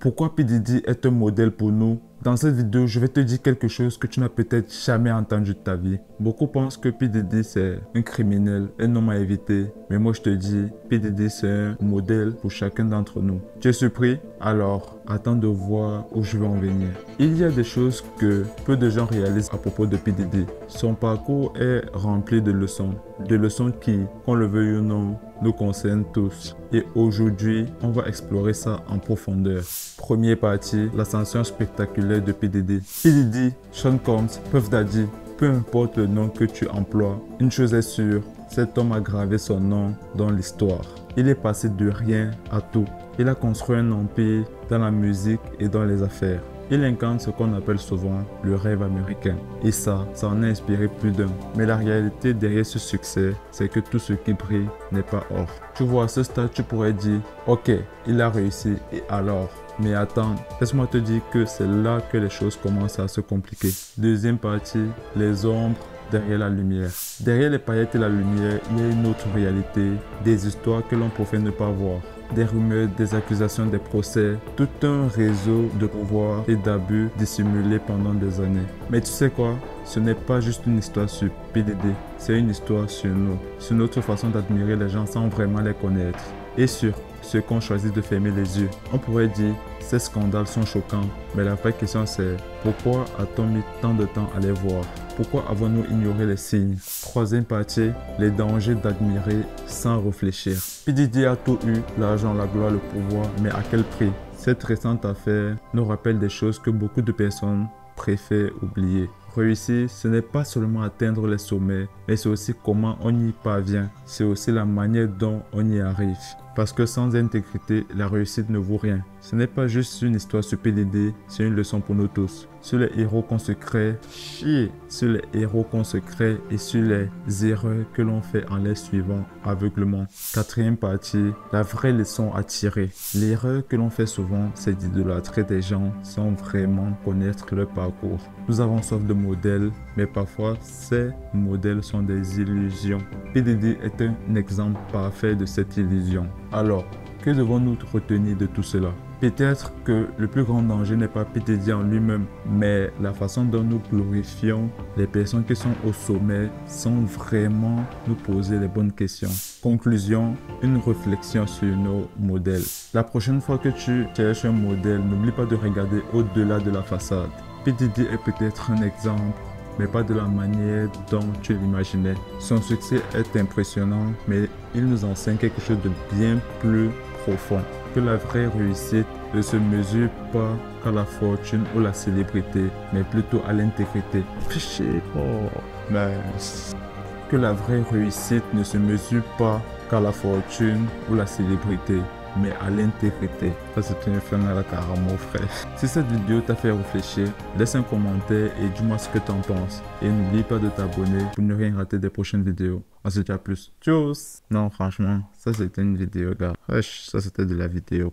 Pourquoi P. Diddy est un modèle pour nous? Dans cette vidéo, je vais te dire quelque chose que tu n'as peut-être jamais entendu de ta vie. Beaucoup pensent que P. Diddy c'est un criminel, un homme à éviter. Mais moi je te dis, P. Diddy c'est un modèle pour chacun d'entre nous. Tu es surpris? Alors, attends de voir où je vais en venir. Il y a des choses que peu de gens réalisent à propos de P. Diddy. Son parcours est rempli de leçons. Des leçons qui, qu'on le veuille ou non, nous concernent tous. Et aujourd'hui, on va explorer ça en profondeur. Première partie, l'ascension spectaculaire de P. Diddy. P. Diddy, Sean Combs, Puff Daddy, peu importe le nom que tu emploies, une chose est sûre, cet homme a gravé son nom dans l'histoire. Il est passé de rien à tout. Il a construit un empire dans la musique et dans les affaires. Il incarne ce qu'on appelle souvent le rêve américain. Et ça en a inspiré plus d'un. Mais la réalité derrière ce succès, c'est que tout ce qui brille n'est pas or. Tu vois, à ce stade, tu pourrais dire, ok, il a réussi, et alors? Mais attends, laisse-moi te dire que c'est là que les choses commencent à se compliquer. Deuxième partie, les ombres derrière la lumière. Derrière les paillettes et la lumière, il y a une autre réalité, des histoires que l'on préfère ne pas voir. Des rumeurs, des accusations, des procès, tout un réseau de pouvoir et d'abus dissimulés pendant des années. Mais tu sais quoi? Ce n'est pas juste une histoire sur P. Diddy, c'est une histoire sur nous, sur notre façon d'admirer les gens sans vraiment les connaître. Et sur ceux qu'on choisit de fermer les yeux. On pourrait dire, ces scandales sont choquants, mais la vraie question c'est, pourquoi a-t-on mis tant de temps à les voir? Pourquoi avons-nous ignoré les signes? Troisième partie, les dangers d'admirer sans réfléchir. P. Diddy a tout eu, l'argent, la gloire, le pouvoir, mais à quel prix? Cette récente affaire nous rappelle des choses que beaucoup de personnes préfèrent oublier. Réussir, ce n'est pas seulement atteindre les sommets, mais c'est aussi comment on y parvient. C'est aussi la manière dont on y arrive. Parce que sans intégrité, la réussite ne vaut rien. Ce n'est pas juste une histoire sur P. Diddy, c'est une leçon pour nous tous. Sur les héros qu'on se crée, sur les héros qu'on se crée et sur les erreurs que l'on fait en les suivant aveuglement. Quatrième partie, la vraie leçon à tirer. L'erreur que l'on fait souvent, c'est d'idolâtrer des gens sans vraiment connaître leur parcours. Nous avons soif de modèles, mais parfois ces modèles sont des illusions. P. Diddy est un exemple parfait de cette illusion. Alors, que devons-nous retenir de tout cela? Peut-être que le plus grand danger n'est pas P. Diddy en lui-même, mais la façon dont nous glorifions les personnes qui sont au sommet sans vraiment nous poser les bonnes questions. Conclusion, une réflexion sur nos modèles. La prochaine fois que tu cherches un modèle, n'oublie pas de regarder au-delà de la façade. P. Diddy est peut-être un exemple, mais pas de la manière dont tu l'imaginais. Son succès est impressionnant, mais il nous enseigne quelque chose de bien plus profond. Que la vraie réussite ne se mesure pas qu'à la fortune ou la célébrité, mais plutôt à l'intégrité. Que la vraie réussite ne se mesure pas qu'à la fortune ou la célébrité, mais à l'intégrité. Ça c'est une fin à la caramo, frère. Si cette vidéo t'a fait réfléchir, laisse un commentaire et dis-moi ce que t'en penses. Et n'oublie pas de t'abonner pour ne rien rater des prochaines vidéos. On se dit à plus. Tchuss. Non, franchement, ça c'était une vidéo, gars. Wesh, ça c'était de la vidéo.